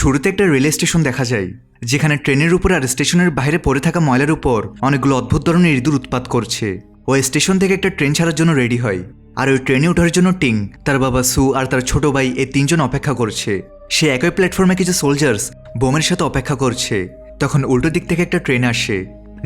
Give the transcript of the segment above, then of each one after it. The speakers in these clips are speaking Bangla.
শুরুতে একটা রেল স্টেশন দেখা যায়, যেখানে ট্রেনের উপর আর স্টেশনের বাইরে পড়ে থাকা ময়লার উপর অনেকগুলো অদ্ভুত ধরনের ইঁদুর উৎপাত করছে। ওই স্টেশন থেকে একটা ট্রেন ছাড়ার জন্য রেডি হয়, আর ওই ট্রেনে ওঠার জন্য টিং, তার বাবা সু আর তার ছোট ভাই এই তিনজন অপেক্ষা করছে। সে একই প্ল্যাটফর্মে কিছু সোলজার্স বোমের সাথে অপেক্ষা করছে। তখন উল্টো দিক থেকে একটা ট্রেন আসে,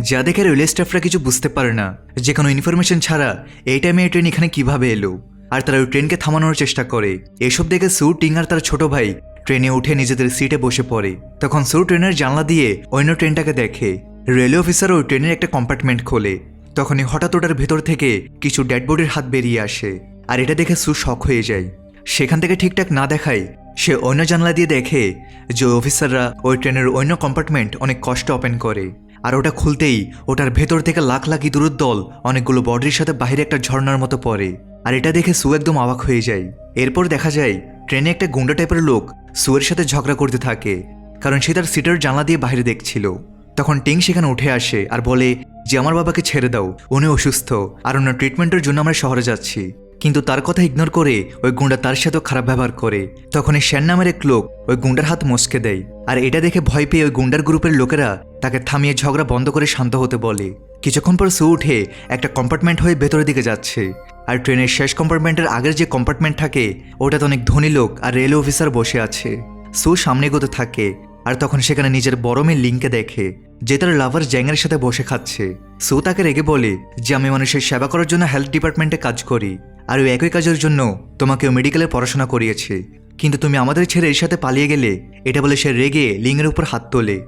যা দেখে রেল স্টাফরা কিছু বুঝতে পারে না যে কোনো ইনফরমেশন ছাড়া এই টাইমে এই ট্রেন এখানে কিভাবে এলো, আর তারা ওই ট্রেনকে থামানোর চেষ্টা করে। এসব দেখে সু, টিং আর তার ছোট ভাই ট্রেনে উঠে নিজেদের সিটে বসে পড়ে। তখন সু ট্রেনের জানলা দিয়ে অন্য ট্রেনটাকে দেখে। রেলওয়ে অফিসার ওই ট্রেনের একটা কম্পার্টমেন্ট খোলে। তখনই হঠাৎ ওটার ভেতর থেকে কিছু ডেড বডির হাত বেরিয়ে আসে, আর এটা দেখে সু শক হয়ে যায়। সেখান থেকে ঠিকঠাক না দেখায় সে অন্য জানলা দিয়ে দেখে যে অফিসাররা ওই ট্রেনের অন্য কম্পার্টমেন্ট অনেক কষ্ট ওপেন করে, আর ওটা খুলতেই ওটার ভেতর থেকে লাখ লাখ ইঁদুরের দল অনেকগুলো বডির সাথে বাইরে একটা ঝর্ণার মতো পড়ে। আর এটা দেখে সু একদম অবাক হয়ে যায়। এরপর দেখা যায় ট্রেনে একটা গুন্ডা টাইপের লোক সুয়ের সাথে ঝগড়া করতে থাকে, কারণ সে তার সিটের জানলা দিয়ে বাইরে দেখছিল। তখন টিং সেখানে উঠে আসে আর বলে যে আমার বাবাকে ছেড়ে দাও, উনি অসুস্থ আর ওনার ট্রিটমেন্টের জন্য আমরা শহরে যাচ্ছি। কিন্তু তার কথা ইগনোর করে ওই গুন্ডা তার সাথেও খারাপ ব্যবহার করে। তখন এই শ্যান নামের এক লোক ওই গুন্ডার হাত মস্কে দেয়, আর এটা দেখে ভয় পেয়ে ওই গুন্ডার গ্রুপের লোকেরা তাকে থামিয়ে ঝগড়া বন্ধ করে শান্ত হতে বলে। কিছুক্ষণ পর সু উঠে একটা কম্পার্টমেন্ট হয়ে ভেতরের দিকে যাচ্ছে, আর ট্রেনের শেষ কম্পার্টমেন্টের আগের যে কম্পার্টমেন্ট থাকে ওটাতে অনেক ধনী লোক আর রেল অফিসার বসে আছে। সু সামনে এগোতে থাকে, আর তখন সেখানে নিজের বড় মেয়ে লিংকে দেখে, যে তার লাভার জ্যাংয়ের সাথে বসে খাচ্ছে। সু তাকে রেগে বলে যে আমি মানুষের সেবা করার জন্য হেলথ ডিপার্টমেন্টে কাজ করি, আর ওই একই কাজের জন্য তোমাকেও মেডিকেলে পড়াশোনা করিয়েছে, কিন্তু তুমি আমাদের ছেড়ে এর সাথে পালিয়ে গেলে। এটা বলে সে রেগে লিংয়ের উপর হাত তোলে।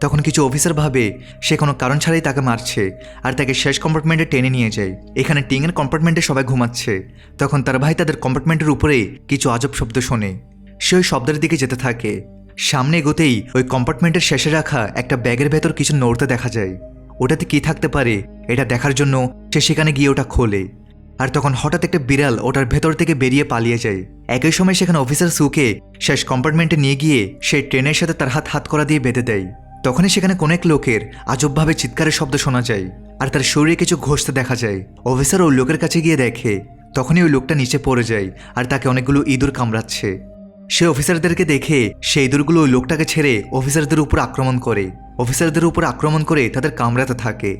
তখন কিছু অফিসার ভাবে সে কোনো কারণ ছাড়াই তাকে মারছে, আর তাকে শেষ কম্পার্টমেন্টে টেনে নিয়ে যায়। এখানে টিংয়ের কম্পার্টমেন্টে সবাই ঘুমাচ্ছে। তখন তার ভাই তাদের কম্পার্টমেন্টের উপরে কিছু আজব শব্দ শোনে। সে ওই শব্দের দিকে যেতে থাকে। সামনে এগোতেই ওই কম্পার্টমেন্টের শেষে রাখা একটা ব্যাগের ভেতর কিছু নড়তে দেখা যায়। ওটাতে কি থাকতে পারে এটা দেখার জন্য সে সেখানে গিয়ে ওটা খোলে, আর তখন হঠাৎ একটা বিড়াল ওটার ভেতর থেকে বেরিয়ে পালিয়ে যায়। একই সময় সেখানে অফিসার সুকে শেষ কম্পার্টমেন্টে নিয়ে গিয়ে সেই ট্রেনের সাথে তার হাত করা দিয়ে বেঁধে দেয়। তখনই সেখানে কোনো এক লোকের আজবভাবে চিৎকারের শব্দ শোনা যায়, আর তার শরীরে কিছু ঘষতে দেখা যায়। অফিসার ওই লোকের কাছে গিয়ে দেখে তখনই ওই লোকটা নিচে পড়ে যায়, আর তাকে অনেকগুলো ইঁদুর কামড়াচ্ছে। সে অফিসারদেরকে দেখে সেই ইঁদুরগুলো ওই লোকটাকে ছেড়ে অফিসারদের উপর আক্রমণ করে। অফিসারদের উপর আক্রমণ করে তাদের কামড়াতে থাকে।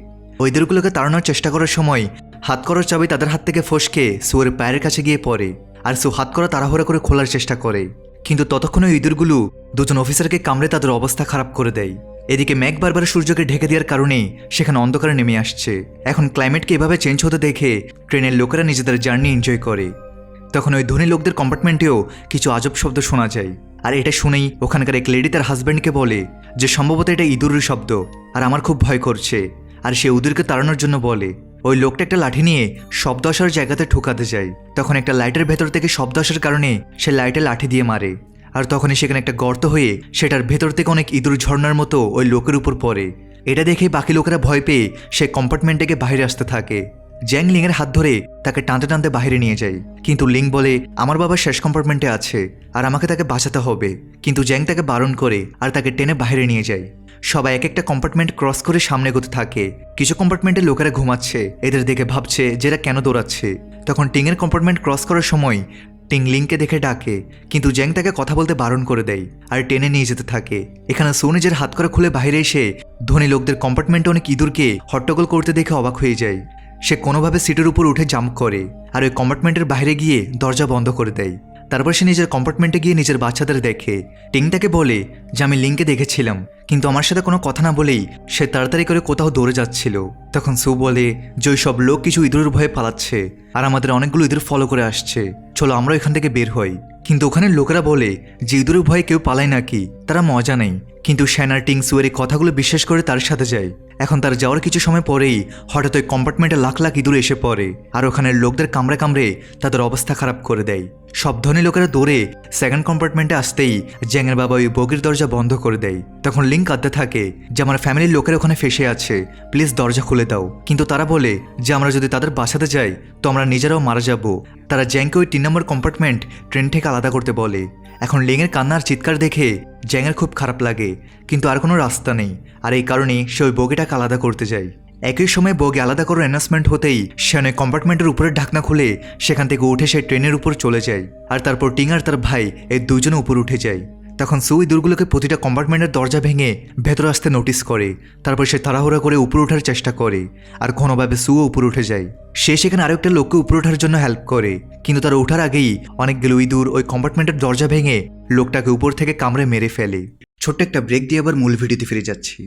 ওই ইঁদুরগুলোকে তাড়ানোর চেষ্টা করার সময় হাত করার চাবি তাদের হাত থেকে ফসকে সুয়ের পায়ের কাছে গিয়ে পড়ে, আর সু হাত করা তাড়াহুড়া করে খোলার চেষ্টা করে। কিন্তু ততক্ষণে ওই ইঁদুরগুলো দুজন অফিসারকে কামড়ে তাদের অবস্থা খারাপ করে দেয়। এদিকে মেঘ বারবার সূর্যকে ঢেকে দেওয়ার কারণে সেখানে অন্ধকারে নেমে আসছে। এখন ক্লাইমেটকে এভাবে চেঞ্জ হতে দেখে ট্রেনের লোকেরা নিজেদের জার্নি এনজয় করে। তখন ওই ধনী লোকদের কম্পার্টমেন্টেও কিছু আজব শব্দ শোনা যায়, আর এটা শুনেই ওখানকার এক লেডি তার হাজব্যান্ডকে বলে যে সম্ভবত এটা ইঁদুরের শব্দ, আর আমার খুব ভয় করছে। আর সে ইঁদুরকে তাড়ানোর জন্য বলে। ওই লোকটা একটা লাঠি নিয়ে শব্দ আসার জায়গাতে ঠুকাতে যায়। তখন একটা লাইটের ভেতর থেকে শব্দ আসার কারণে সে লাইটে লাঠি দিয়ে মারে, আর তখনই সেখানে একটা গর্ত হয়ে সেটার ভেতর থেকে অনেক ইঁদুর ঝর্ণার মতো ওই লোকের উপর পড়ে। এটা দেখে বাকি লোকেরা ভয় পেয়ে সে কম্পার্টমেন্ট থেকে বাইরে আসতে থাকে। জ্যাং লিংয়ের হাত ধরে তাকে টানতে টানতে বাইরে নিয়ে যায়, কিন্তু লিং বলে আমার বাবা শেষ কম্পার্টমেন্টে আছে আর আমাকে তাকে বাঁচাতে হবে। কিন্তু জ্যাং তাকে বারণ করে আর তাকে টেনে বাইরে নিয়ে যায়। সবাই এক একটা কম্পার্টমেন্ট ক্রস করে সামনে এগোতে থাকে। কিছু কম্পার্টমেন্টের লোকেরা ঘুমাচ্ছে, এদের দেখে ভাবছে যে এরা কেন দৌড়াচ্ছে। তখন টিংয়ের কম্পার্টমেন্ট ক্রস করার সময় টিং লিংকে দেখে ডাকে, কিন্তু জ্যাং তাকে কথা বলতে বারণ করে দেয় আর টেনে নিয়ে যেতে থাকে। এখানে সু নিজের হাত করা খুলে বাইরে এসে ধনী লোকদের কম্পার্টমেন্টে অনেক ইঁদুরকে হট্টগোল করতে দেখে অবাক হয়ে যায়। সে কোনোভাবে সিটের উপর উঠে জাম্প করে আর ওই কম্পার্টমেন্টের বাইরে গিয়ে দরজা বন্ধ করে দেয়। তারপর সে নিজের কম্পার্টমেন্টে গিয়ে নিজের বাচ্চাদের দেখে। টিং তাকে বলে যে আমি লিংকে দেখেছিলাম, কিন্তু আমার সাথে কোনো কথা না বলেই সে তাড়াতাড়ি করে কোথাও দৌড়ে যাচ্ছিল। তখন সু বলে যে ওই সব লোক কিছু ইঁদুরের ভয়ে পালাচ্ছে আর আমাদের অনেকগুলো ইঁদুর ফলো করে আসছে, চলো আমরা এখান থেকে বের হই। কিন্তু ওখানে লোকেরা বলে যে ইঁদুরের ভয়ে কেউ পালায় নাকি, তারা মজা নেই। কিন্তু শ্যানার টিং সুয়ের এই কথাগুলো বিশ্বাস করে তার সাথে যায়। এখন তার যাওয়ার কিছু সময় পরেই হঠাৎ ওই কম্পার্টমেন্টে লাখ লাখ ইঁদুর এসে পড়ে, আর ওখানের লোকদের কামড়ে কামড়ে তাদের অবস্থা খারাপ করে দেয়। সব ধনী লোকেরা দৌড়ে সেকেন্ড কম্পার্টমেন্টে আসতেই জ্যাংয়ের বাবা ওই বগির দরজা বন্ধ করে দেয়। তখন লিং কাঁদতে থাকে যে আমার ফ্যামিলির লোকেরা ওখানে ফেসে আছে, প্লিজ দরজা খুলে দাও। কিন্তু তারা বলে যে আমরা যদি তাদের বাঁচাতে যাই তো আমরা নিজেরাও মারা যাব। তারা জ্যাংকে ওই 3 নম্বর কম্পার্টমেন্ট ট্রেন থেকে আলাদা করতে বলে। এখন লিংয়ের কান্নার চিৎকার দেখে জ্যাংয়ের খুব খারাপ লাগে, কিন্তু আর কোনো রাস্তা নেই, আর এই কারণে সে ওই বগিটাকে আলাদা করতে যায়। একই সময় বগি আলাদা করার অ্যানাউন্সমেন্ট হতেই সে অনেক কম্পার্টমেন্টের উপরের ঢাকনা খুলে সেখান থেকে উঠে সে ট্রেনের উপর চলে যায়, আর তারপর টিং আর তার ভাই এই দুজনে উপর উঠে যায়। তখন সু ইঁদুরগুলোকে প্রতিটা কম্পার্টমেন্টের দরজা ভেঙে ভেতরে আসতে নোটিস করে। তারপর সে তাড়াহুড়া করে উপরে ওঠার চেষ্টা করে, আর কোনোভাবে সুও উপরে উঠে যায়। সে সেখানে আরেকটা লোককে উপরে ওঠার জন্য হেল্প করে, কিন্তু তার ওঠার আগেই অনেকগুলো ইঁদুর ওই কম্পার্টমেন্টের দরজা ভেঙে লোকটাকে উপর থেকে কামড়ে মেরে ফেলে। ছোট্ট একটা ব্রেক দিয়ে আবার মূল ভিডিওতে ফিরে যাচ্ছি।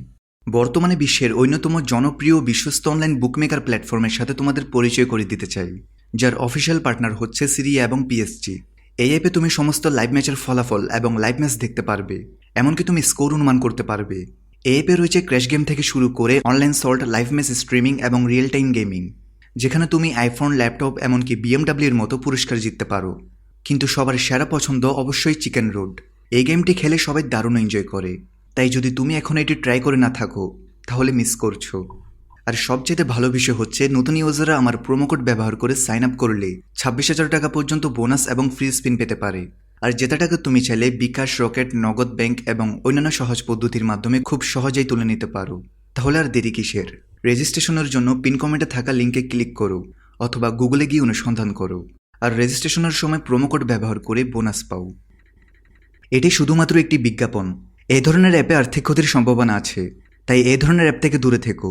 বর্তমানে বিশ্বের অন্যতম জনপ্রিয় বিশ্বস্ত অনলাইন বুকমেকার প্ল্যাটফর্মের সাথে তোমাদের পরিচয় করে দিতে চাই, যার অফিসিয়াল পার্টনার হচ্ছে সিরি এবং পিএসজি। এই অ্যাপে তুমি সমস্ত লাইভ ম্যাচের ফলাফল এবং লাইভ ম্যাচ দেখতে পারবে, এমনকি তুমি স্কোর অনুমান করতে পারবে। এই অ্যাপে রয়েছে ক্র্যাশ গেম থেকে শুরু করে online salt, live match streaming এবং রিয়েল টাইম গেমিং, যেখানে তুমি আইফোন, ল্যাপটপ এমনকি BMW এর মতো পুরস্কার জিততে পারো। কিন্তু সবার সেরা পছন্দ অবশ্যই চিকেন রোড। এই গেমটি খেলে সবাই দারুণ এনজয় করে, তাই যদি তুমি এখন এটি ট্রাই করে না থাকো তাহলে মিস করছো। আর সবচেয়ে ভালো বিষয় হচ্ছে নতুন ইউজাররা আমার প্রোমো কোড ব্যবহার করে সাইন আপ করলে 26,000 টাকা পর্যন্ত বোনাস এবং ফ্রি স্পিন পেতে পারে। আর যেটা টাকা তুমি চাইলে বিকাশ, রকেট, নগদ ব্যাংক এবং অন্যান্য সহজ পদ্ধতির মাধ্যমে খুব সহজেই তুলে নিতে পারো। তাহলে আর দেরি কিসের? রেজিস্ট্রেশনের জন্য পিন কমেন্টে থাকা লিঙ্কে ক্লিক করো অথবা গুগলে গিয়ে অনুসন্ধান করো, আর রেজিস্ট্রেশনের সময় প্রোমো কোড ব্যবহার করে বোনাস পাও। এটি শুধুমাত্র একটি বিজ্ঞাপন। এই ধরনের অ্যাপে আর্থিক ক্ষতির সম্ভাবনা আছে, তাই এই ধরনের অ্যাপ থেকে দূরে থেকো।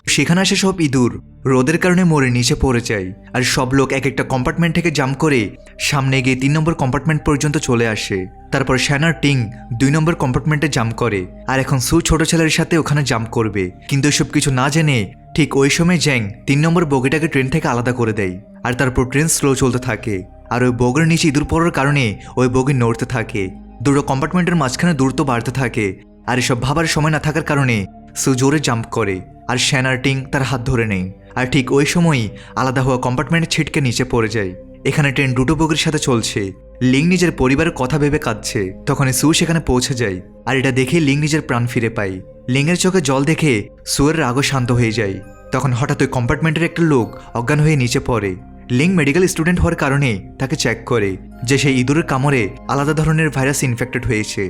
সেখানে আসে সব ইঁদুর রোদের কারণে মরে নিচে পড়ে যায়, আর সব লোক এক একটা কম্পার্টমেন্ট থেকে জাম্প করে সামনে গিয়ে 3 নম্বর কম্পার্টমেন্ট পর্যন্ত চলে আসে। তারপর শ্যানার টিং 2 নম্বর কম্পার্টমেন্টে জাম্প করে, আর এখন সু ছোট ছেলের সাথে ওখানে জাম্প করবে। কিন্তু এসব কিছু না জেনে ঠিক ওই সময় জ্যাং 3 নম্বর বগিটাকে ট্রেন থেকে আলাদা করে দেয়, আর তারপর ট্রেন স্লো চলতে থাকে। আর ওই বগির নিচে ইঁদুর পড়ার কারণে ওই বগি নড়তে থাকে, দুটো কম্পার্টমেন্টের মাঝখানে দূরত্ব বাড়তে থাকে। আর এসব ভাবার সময় না থাকার কারণে সু জোরে জাম্প করে, আর শ্যানার টিং তার হাত ধরে নেয়। আর ঠিক ওই সময়ই আলাদা হওয়া কম্পার্টমেন্টে ছিটকে নিচে পড়ে যায়। এখানে ট্রেন দুটো বগির সাথে চলছে। লিং নিজের পরিবারের কথা ভেবে কাঁদছে। তখনই সু সেখানে পৌঁছে যায়, আর এটা দেখে লিং নিজের প্রাণ ফিরে পায়। লিংয়ের চোখে জল দেখে সুয়ের রাগও শান্ত হয়ে যায়। তখন হঠাৎ ওই কম্পার্টমেন্টের একটা লোক অজ্ঞান হয়ে নিচে পড়ে। লিং মেডিকেল স্টুডেন্ট হওয়ার কারণে তাকে চেক করে যে সেই ইঁদুরের কামড়ে আলাদা ধরনের ভাইরাস ইনফেক্টেড হয়েছে।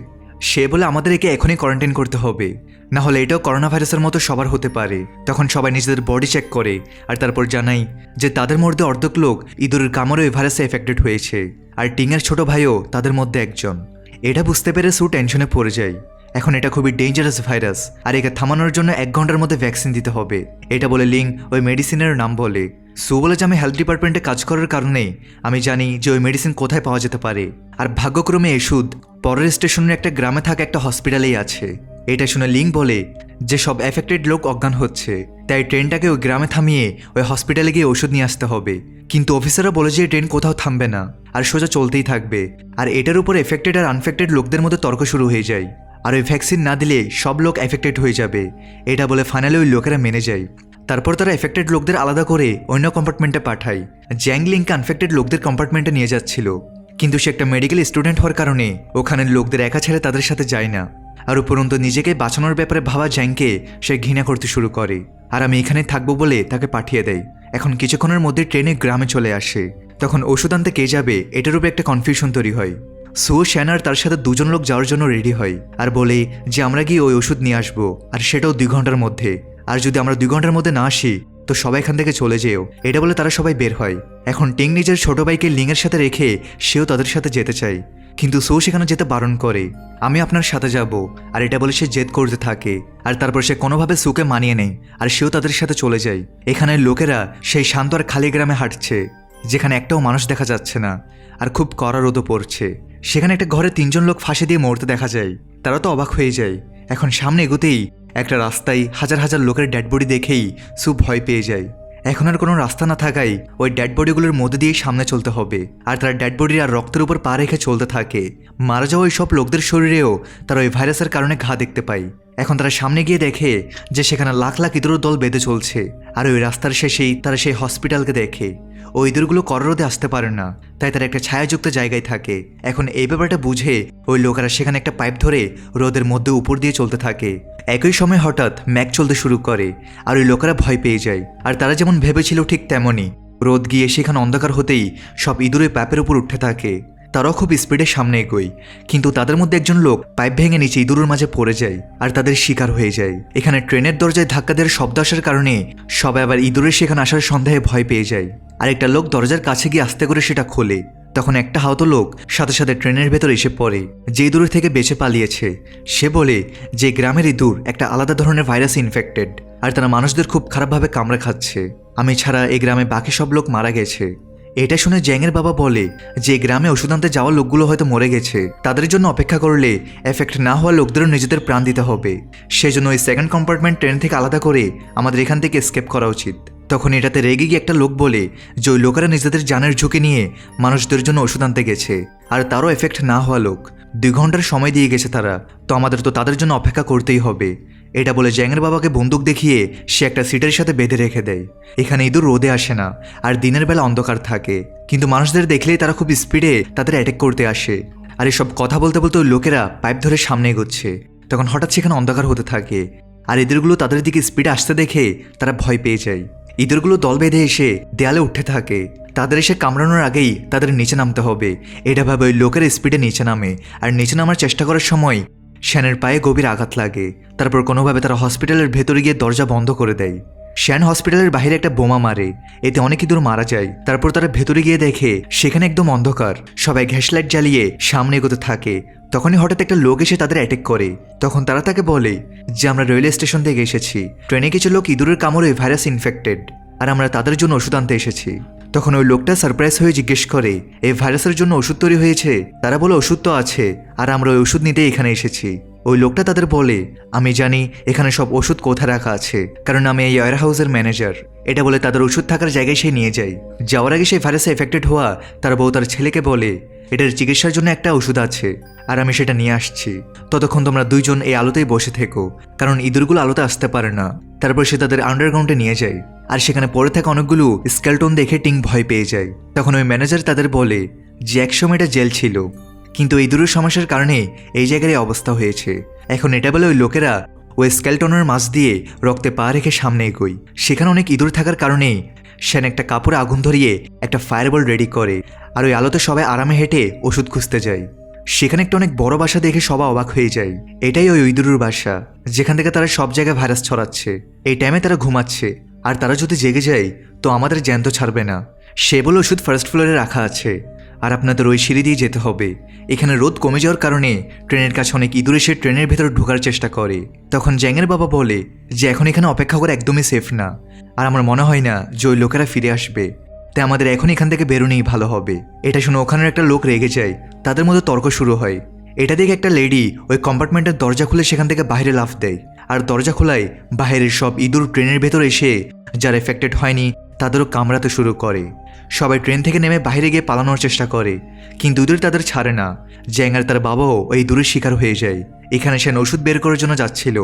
সে বলে আমাদের একে এখনই কোয়ারেন্টাইন করতে হবে, না হলে এটাও করোনা ভাইরাসের মতো সবার হতে পারে। তখন সবাই নিজেদের বডি চেক করে, আর তারপর জানাই যে তাদের মধ্যে অর্ধেক লোক ইঁদুরের কামড়ে ওই ভাইরাসে এফেক্টেড হয়েছে, আর টিংয়ের ছোট ভাইও তাদের মধ্যে একজন। এটা বুঝতে পেরে সু টেনশনে পড়ে যায়। এখন এটা খুবই ডেঞ্জারাস ভাইরাস, আর একে থামানোর জন্য 1 ঘন্টার মধ্যে ভ্যাকসিন দিতে হবে। এটা বলে লিং ওই মেডিসিনের নাম বলে। সু বলে যে আমি হেলথ ডিপার্টমেন্টে কাজ করার কারণে আমি জানি যে ওই মেডিসিন কোথায় পাওয়া যেতে পারে, আর ভাগ্যক্রমে এই ওষুধ পরের স্টেশনের একটা গ্রামে থাকা একটা হসপিটালেই আছে। এটা শুনে লিং বলে যে সব এফেক্টেড লোক অজ্ঞান হচ্ছে, তাই ট্রেনটাকে ওই গ্রামে থামিয়ে ওই হসপিটালে গিয়ে ওষুধ নিয়ে আসতে হবে। কিন্তু অফিসাররা বলে যে ট্রেন কোথাও থামবে না, আর সোজা চলতেই থাকবে। আর এটার উপর এফেক্টেড আর আনফেক্টেড লোকদের মধ্যে তর্ক শুরু হয়ে যায়, আর ওই ভ্যাকসিন না দিলে সব লোক এফেক্টেড হয়ে যাবে। এটা বলে ফাইনালি ওই লোকেরা মেনে যায়। তারপর তারা এফেক্টেড লোকদের আলাদা করে অন্য কম্পার্টমেন্টে পাঠায়। জ্যাং লিংকে আনফেক্টেড লোকদের কম্পার্টমেন্টে নিয়ে যাচ্ছিল, কিন্তু সে একটা মেডিকেল স্টুডেন্ট হওয়ার কারণে ওখানের লোকদের একা ছেড়ে তাদের সাথে যায় না। আর উপরন্তু নিজেকে বাঁচানোর ব্যাপারে ভাবা জ্যাংকে সে ঘৃণা করতে শুরু করে, আর আমি এখানে থাকবো বলে তাকে পাঠিয়ে দেয়। এখন কিছুক্ষণের মধ্যে ট্রেনে গ্রামে চলে আসে। তখন ওষুধ আনতে কে যাবে এটার উপরে একটা কনফিউশন তৈরি হয়। সু, শ্যানার তার সাথে 2 জন লোক যাওয়ার জন্য রেডি হয়, আর বলে যে আমরা গিয়ে ওই ওষুধ নিয়ে আসবো, আর সেটাও 2 ঘন্টার মধ্যে। আর যদি আমরা 2 ঘন্টার মধ্যে না আসি তো সবাই এখান থেকে চলে যেও। এটা বলে তারা সবাই বের হয়। এখন টিং নিজের ছোট ভাইকে লিংয়ের সাথে রেখে সেও তাদের সাথে যেতে চায়, কিন্তু সু সেখানে যেতে বারণ করে। আমি আপনার সাথে যাব, আর এটা বলে সে জেদ করতে থাকে। আর তারপর সে কোনোভাবে সুকে মানিয়ে নেয়, আর সেও তাদের সাথে চলে যায়। এখানে লোকেরা সেই শান্ত আর খালি গ্রামে হাঁটছে, যেখানে একটাও মানুষ দেখা যাচ্ছে না, আর খুব কড়া রোদও পড়ছে। সেখানে একটা ঘরে 3 জন লোক ফাঁসি দিয়ে মরতে দেখা যায়। তারা তো অবাক হয়ে যায়। এখন সামনে এগোতেই একটা রাস্তায় হাজার হাজার লোকের ডেড বডি দেখেই সু ভয় পেয়ে যায়। এখন আর কোনো রাস্তা না থাকায় ওই ডেড বডিগুলোর মধ্যে দিয়েই সামনে চলতে হবে, আর তারা ডেড বডির আর রক্তের উপর পা রেখে চলতে থাকে। মারা যাওয়া ওই সব লোকদের শরীরেও তারা ওই ভাইরাসের কারণে ঘা দেখতে পায়। এখন তারা সামনে গিয়ে দেখে যে সেখানে লাখ লাখ ইঁদুরের দল বেঁধে চলছে, আর ওই রাস্তার শেষেই তারা সেই হসপিটালকে দেখে। ওই ইঁদুরগুলো কররোদে আসতে পারে না, তাই তারা একটা ছায়াযুক্ত জায়গায় থাকে। এখন এই ব্যাপারটা বুঝে ওই লোকেরা সেখানে একটা পাইপ ধরে রোদের মধ্যে উপর দিয়ে চলতে থাকে। একই সময় হঠাৎ ম্যাগ চলতে শুরু করে, আর ওই লোকেরা ভয় পেয়ে যায়। আর তারা যেমন ভেবেছিল ঠিক তেমনই, রোদ গিয়ে সেখানে অন্ধকার হতেই সব ইঁদুরে পাইপের উপর উঠতে থাকে। তারাও খুব স্পিডে সামনে এগোয়, কিন্তু তাদের মধ্যে একজন লোক পাইপ ভেঙে নিচে ইঁদুরের মাঝে পড়ে যায়, আর তাদের শিকার হয়ে যায়। এখানে ট্রেনের দরজায় ধাক্কা দেওয়ার শব্দ আসার কারণে সবাই আবার ইঁদুরের সেখানে আসার সন্দেহে ভয় পেয়ে যায়। আর একটা লোক দরজার কাছে গিয়ে আস্তে করে সেটা খোলে। তখন একটা আহত লোক সাথে সাথে ট্রেনের ভেতর এসে পড়ে, যে ইঁদুর থেকে বেঁচে পালিয়েছে। সে বলে যে গ্রামের ইঁদুর একটা আলাদা ধরনের ভাইরাসে ইনফেক্টেড, আর তারা মানুষদের খুব খারাপভাবে কামড়ে খাচ্ছে। আমি ছাড়া এই গ্রামে বাকি সব লোক মারা গেছে। এটা শুনে জ্যাংয়ের বাবা বলে যে গ্রামে ওষুধ আনতে যাওয়া লোকগুলো হয়তো মরে গেছে, তাদের জন্য অপেক্ষা করলে এফেক্ট না হওয়া লোকদেরও নিজেদের প্রাণ দিতে হবে। সেজন্য ওই সেকেন্ড কম্পার্টমেন্ট ট্রেন থেকে আলাদা করে আমাদের এখান থেকে এস্কেপ করা উচিত। তখন এটাতে রেগে গিয়ে একটা লোক বলে যে ওই লোকেরা নিজেদের জানের ঝুঁকি নিয়ে মানুষদের জন্য ওষুধ আনতে গেছে, আর তারও এফেক্ট না হওয়া লোক। 2 ঘন্টার সময় দিয়ে গেছে তারা, তো আমাদের তো তাদের জন্য অপেক্ষা করতেই হবে। এটা বলে জ্যাংয়ের বাবাকে বন্দুক দেখিয়ে সে একটা সিটের সাথে বেঁধে রেখে দেয়। এখানে ইঁদুর রোদে আসে না, আর দিনের বেলা অন্ধকার থাকে, কিন্তু মানুষদের দেখলেই তারা খুব স্পিডে তাদের অ্যাটাক করতে আসে। আর এসব কথা বলতে বলতে ওই লোকেরা পাইপ ধরে সামনে এগোচ্ছে। তখন হঠাৎ সেখানে অন্ধকার হতে থাকে, আর ইঁদুরগুলো তাদের দিকে স্পিডে আসতে দেখে তারা ভয় পেয়ে যায়। ইঁদুরগুলো দল বেঁধে এসে দেয়ালে উঠতে থাকে, তাদের এসে কামড়ানোর আগেই তাদের নিচে নামতে হবে। এটা ভাবে ওই লোকের স্পিডে নিচে নামে, আর নিচে নামার চেষ্টা করার সময় শ্যানের পায়ে গভীর আঘাত লাগে। তারপর কোনোভাবে তারা হসপিটালের ভেতরে গিয়ে দরজা বন্ধ করে দেয়। শ্যান হসপিটালের বাইরে একটা বোমা মারে, এতে অনেক ইঁদুর মারা যায়। তারপর তারা ভেতরে গিয়ে দেখে সেখানে একদম অন্ধকার, সবাই গ্যাস লাইট জ্বালিয়ে সামনে এগোতে থাকে। তখনই হঠাৎ একটা লোক এসে তাদের অ্যাটাক করে। তখন তারা তাকে বলে যে আমরা রেলওয়ে স্টেশন থেকে এসেছি, ট্রেনে কিছু লোক ইঁদুরের কামড়ে ভাইরাস ইনফেক্টেড, আর আমরা তাদের জন্য ওষুধ আনতে এসেছি। তখন ওই লোকটা সারপ্রাইজ হয়ে জিজ্ঞেস করে এই ভাইরাসের জন্য ওষুধ তৈরি হয়েছে? তারা বলে ওষুধ তো আছে, আর আমরা ওই ওষুধ নিতে এখানে এসেছি। ওই লোকটা তাদের বলে আমি জানি এখানে সব ওষুধ কোথায় রাখা আছে, কারণ আমি এই ওয়্যার হাউসের ম্যানেজার। এটা বলে তাদের ওষুধ থাকার জায়গায় সে নিয়ে যায়। যাওয়ার আগে সেই ভাইরাসে এফেক্টেড হওয়া তার বউ তার ছেলেকে বলে এটার চিকিৎসার জন্য একটা ওষুধ আছে, আর আমি সেটা নিয়ে আসছি। ততক্ষণ তোমরা 2 জন এই আলোতেই বসে থেকো, কারণ ইঁদুরগুলো আলোতে আসতে পারে না। তারপর সে তাদের আন্ডারগ্রাউন্ডে নিয়ে যায়, আর সেখানে পড়ে থাকা অনেকগুলো স্কেলটন দেখে টিং ভয় পেয়ে যায়। তখন ওই ম্যানেজার তাদের বলে যে একসময় এটা জেল ছিল, কিন্তু ইঁদুরের সমস্যার কারণে এই জায়গায় অবস্থা হয়েছে। এখন এটা বলে ওই লোকেরা ওই স্কেলটনের মাছ দিয়ে রক্তে পা রেখে সামনে এগোয়। সেখানে অনেক ইঁদুর থাকার কারণে শ্যান একটা কাপড়ে আগুন ধরিয়ে একটা ফায়ারবল রেডি করে, আর ওই আলোতে সবাই আরামে হেঁটে ওষুধ খুঁজতে যায়। সেখানে একটা অনেক বড় বাসা দেখে সবাই অবাক হয়ে যায়। এটাই ওই ইঁদুরের বাসা, যেখান থেকে তারা সব জায়গায় ভাইরাস ছড়াচ্ছে। এই টাইমে তারা ঘুমাচ্ছে, আর তারা যদি জেগে যায় তো আমাদের জ্যান্ত ছাড়বে না। সে বলে ওষুধ ফার্স্ট ফ্লোরে রাখা আছে, আর আপনাদের ওই সিঁড়ি দিয়ে যেতে হবে। এখানে রোদ কমে যাওয়ার কারণে ট্রেনের কাছে অনেক ইঁদুর এসে ট্রেনের ভেতর ঢোকার চেষ্টা করে। তখন জ্যাংয়ের বাবা বলে যে এখন এখানে অপেক্ষা করা একদমই সেফ না, আর আমার মনে হয় না যে ওই লোকেরা ফিরে আসবে, তাই আমাদের এখন এখান থেকে বেরোনেই ভালো হবে। এটা শুনে ওখানের একটা লোক রেগে যায়, তাদের মধ্যে তর্ক শুরু হয়। এটা দেখে একটা লেডি ওই কম্পার্টমেন্টের দরজা খুলে সেখান থেকে বাইরে লাফ দেয়, আর দরজা খোলায় বাইরের সব ইঁদুর ট্রেনের ভেতর এসে যারা এফেক্টেড হয়নি তাদেরও কামড়াতে শুরু করে। সবাই ট্রেন থেকে নেমে বাইরে গিয়ে পালানোর চেষ্টা করে, কিন্তু ইঁদুর তাদের ছাড়ে না। জ্যাং আর তার বাবাও ওই ইঁদুরের শিকার হয়ে যায়। এখানে সে ওষুধ বের করার জন্য যাচ্ছিল,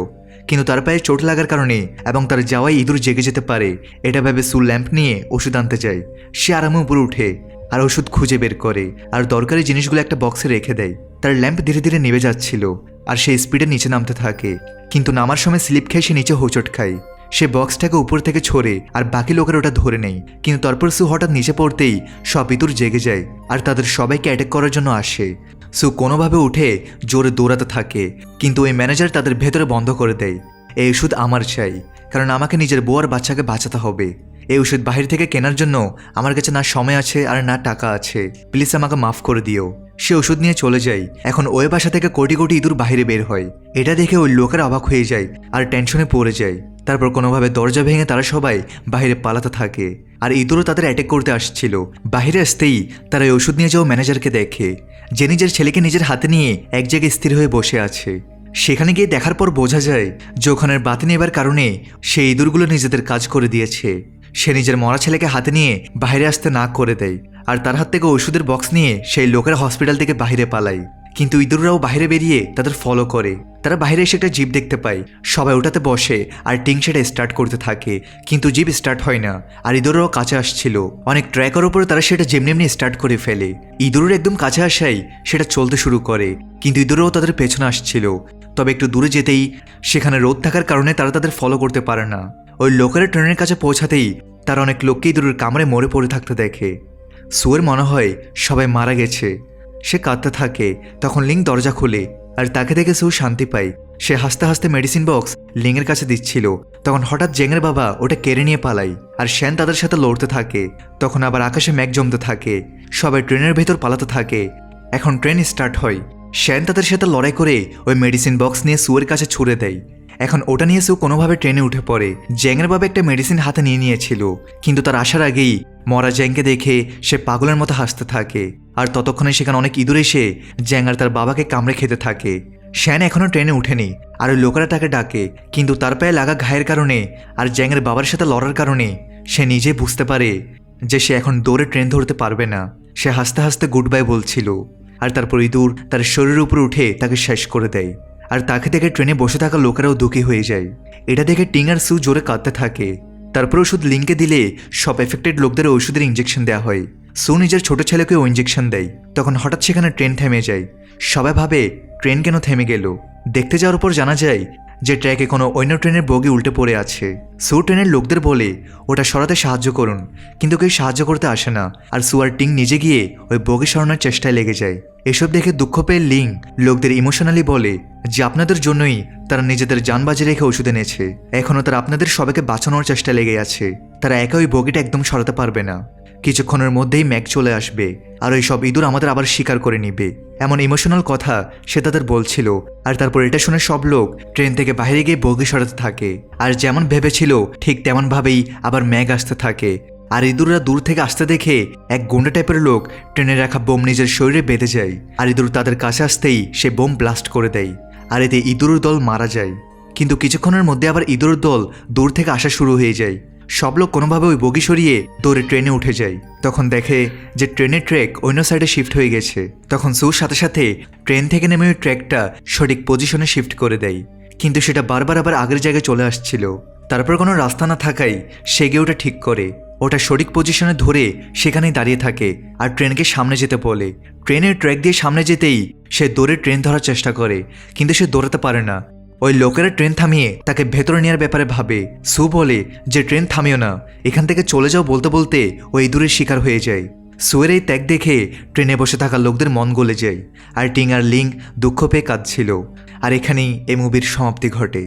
কিন্তু তার পায়ে চোট লাগার কারণে এবং তার যাওয়াই ইঁদুর জেগে যেতে পারে এটা ভেবে সু ল্যাম্প নিয়ে ওষুধ আনতে যায়। সে আরামে উপরে উঠে আর ওষুধ খুঁজে বের করে, আর দরকারি জিনিসগুলো একটা বক্সে রেখে দেয়। তার ল্যাম্প ধীরে ধীরে নিভে যাচ্ছিল, আর সে স্পিডে নিচে নামতে থাকে, কিন্তু নামার সময় স্লিপ খেয়ে সে নিচে হোঁচট খায়। সে বক্সটাকে উপর থেকে ছড়ে, আর বাকি লোকেরা ওটা ধরে নেয়। কিন্তু তারপর সু হঠাৎ নিচে পড়তেই সব ইঁদুর জেগে যায়, আর তাদের সবাইকে অ্যাটাক করার জন্য আসে। সু কোনোভাবে উঠে জোরে দৌড়াতে থাকে, কিন্তু ওই ম্যানেজার তাদের ভেতরে বন্ধ করে দেয়। এই ওষুধ আমার চাই, কারণ আমাকে নিজের বউ আর বাচ্চাকে বাঁচাতে হবে। এই ওষুধ বাহির থেকে কেনার জন্য আমার কাছে না সময় আছে আর না টাকা আছে, প্লিজ আমাকে মাফ করে দিও। সে ওষুধ নিয়ে চলে যায়। এখন ওই বাসা থেকে কোটি কোটি ইঁদুর বাইরে বের হয়। এটা দেখে ওই লোকেরা অবাক হয়ে যায় আর টেনশনে পড়ে যায়। তারপর কোনোভাবে দরজা ভেঙে তারা সবাই বাইরে পালাতে থাকে, আর ইঁদুরও তাদের অ্যাটাক করতে আসছিল। বাইরে আসতেই তারা এই ওষুধ নিয়ে যাওয়া ম্যানেজারকে দেখে, যে নিজের ছেলেকে নিজের হাতে নিয়ে এক জায়গায় স্থির হয়ে বসে আছে। সেখানে গিয়ে দেখার পর বোঝা যায় যে ওখানের বাতি নেবার কারণে সেই ইঁদুরগুলো নিজেদের কাজ করে দিয়েছে। সে নিজের মরা ছেলেকে হাতে নিয়ে বাইরে আসতে না করে দেয়, আর তার হাত থেকে ওষুধের বক্স নিয়ে সেই লোকেরা হসপিটাল থেকে বাইরে পালায়। কিন্তু ইঁদুররাও বাইরে বেরিয়ে তাদের ফলো করে। তারা বাইরে এসে একটা জিপ দেখতে পায়, সবাই ওটাতে বসে আর টিং সেটা স্টার্ট করতে থাকে, কিন্তু জিপ স্টার্ট হয় না। আর ইঁদুররাও কাছে আসছিল, অনেক ট্র্যাকের ওপরে তারা সেটা যেমনি এমনি স্টার্ট করে ফেলে। ইঁদুরের একদম কাছে আসাই সেটা চলতে শুরু করে, কিন্তু ইঁদুররাও তাদের পেছনে আসছিল। তবে একটু দূরে যেতেই সেখানে রোদ থাকার কারণে তারা তাদের ফলো করতে পারে না। ওই লোকেরা ট্রেনের কাছে পৌঁছাতেই তারা অনেক লোককে ইঁদুরের কামড়ে মরে পড়ে থাকতে দেখে। সুয়ের মনে হয় সবাই মারা গেছে। সে কাঁদতে থাকে। তখন লিং দরজা খুলে আর তাকে দেখে সু শান্তি পায়। সে হাসতে হাসতে মেডিসিন বক্স লিংয়ের কাছে দিচ্ছিল, তখন হঠাৎ জেংয়ের বাবা ওটা কেড়ে নিয়ে পালায় আর শ্যান তাদের সাথে লড়তে থাকে। তখন আবার আকাশে মেঘ জমতে থাকে, সবাই ট্রেনের ভেতর পালাতে থাকে। এখন ট্রেন স্টার্ট হয়। শ্যান তাদের সাথে লড়াই করে ওই মেডিসিন বক্স নিয়ে সুয়ের কাছে ছুড়ে দেয়। এখন ওটা নিয়ে সু কোনোভাবে ট্রেনে উঠে পড়ে। জ্যাংয়ের বাবা একটা মেডিসিন হাতে নিয়ে নিয়েছিল, কিন্তু তার আসার আগেই মরা জ্যাংকে দেখে সে পাগলের মতো হাসতে থাকে। আর ততক্ষণে সেখানে অনেক ইঁদুর এসে জ্যাং আর তার বাবাকে কামড়ে খেতে থাকে। শ্যান এখনও ট্রেনে উঠেনি আর ওই লোকেরা তাকে ডাকে, কিন্তু তার পায়ে লাগা ঘায়ের কারণে আর জ্যাংয়ের বাবার সাথে লড়ার কারণে সে নিজে বুঝতে পারে যে সে এখন দৌড়ে ট্রেন ধরতে পারবে না। সে হাসতে হাসতে গুড বাই বলছিল, আর তারপর ইঁদুর তার শরীরের উপর উঠে তাকে শেষ করে দেয়। আর তাকে দেখে ট্রেনে বসে থাকা লোকেরাও দুঃখী হয়ে যায়। এটা দেখে টিং আর সু জোরে কাঁদতে থাকে। তারপর ওষুধ লিংকে দিলে সব এফেক্টেড লোকদের ওষুধের ইঞ্জেকশন দেওয়া হয়। সু নিজের ছোট ছেলেকে ও ইঞ্জেকশন দেয়। তখন হঠাৎ সেখানে ট্রেন থেমে যায়। সবাই ভাবে ট্রেন কেন থেমে গেল। দেখতে যাওয়ার পর জানা যায় যে ট্র্যাকে কোনো অন্য ট্রেনের বগি উল্টে পড়ে আছে। সু ট্রেনের লোকদের বলে ওটা সরাতে সাহায্য করুন, কিন্তু কেউ সাহায্য করতে আসে না। আর সু আর টিং নিজে গিয়ে ওই বগি সরানোর চেষ্টায় লেগে যায়। এসব দেখে দুঃখ পেয়ে লিং লোকদের ইমোশনালি বলে যে আপনাদের জন্যই তারা নিজেদের জান বাজি রেখে ওষুধ এনেছে। এখনও তারা আপনাদের সবাইকে বাঁচানোর চেষ্টা লেগে আছে। তারা একা ওই বগিটা একদম সরাতে পারবে না। কিছুক্ষণের মধ্যেই ম্যাগ চলে আসবে আর ওই সব ইঁদুর আমাদের আবার শিকার করে নিবে। এমন ইমোশনাল কথা সে তাদের বলছিল। আর তারপর এটা শুনে সব লোক ট্রেন থেকে বাইরে গিয়ে বগি সরাতে থাকে। আর যেমন ভেবেছিল ঠিক তেমনভাবেই আবার ম্যাগ আসতে থাকে। আর ইঁদুররা দূর থেকে আসতে দেখে এক গুন্ডা টাইপের লোক ট্রেনে রাখা বোম নিজের শরীরে বেঁধে যায়। আর ইঁদুর তাদের কাছে আসতেই সে বোম ব্লাস্ট করে দেয়। আর এতে ইঁদুরের দল মারা যায়। কিন্তু কিছুক্ষণের মধ্যে আবার ইঁদুরের দল দূর থেকে আসা শুরু হয়ে যায়। সব লোক কোনোভাবে ওই বগি সরিয়ে দৌড়ে ট্রেনে উঠে যায়। তখন দেখে যে ট্রেনের ট্র্যাক অন্য সাইডে শিফট হয়ে গেছে। তখন সুর সাথে সাথে ট্রেন থেকে নেমে ওই ট্র্যাকটা সঠিক পজিশনে শিফট করে দেয়, কিন্তু সেটা বারবার আবার আগের জায়গায় চলে আসছিল। তারপর কোনো রাস্তা না থাকায় সে গিয়ে ওটা ঠিক করে ওটা সঠিক পজিশনে ধরে সেখানেই দাঁড়িয়ে থাকে আর ট্রেনকে সামনে যেতে বলে। ট্রেনের ট্র্যাক দিয়ে সামনে যেতেই সে দৌড়ে ট্রেন ধরার চেষ্টা করে, কিন্তু সে দৌড়াতে পারে না। ওই লোকেরা ট্রেন থামিয়ে তাকে ভেতরে নেওয়ার ব্যাপারে ভাবে। সু বলে যে ট্রেন থামিও না, এখান থেকে চলে যাও বলতে বলতে ওই ইঁদুরের শিকার হয়ে যায়। সুয়ের এই ত্যাগ দেখে ট্রেনে বসে থাকা লোকদের মন গলে যায়। আর টিং আর লিং দুঃখ পেয়ে কাঁদছিল। আর এখানেই এই মুভির সমাপ্তি ঘটে।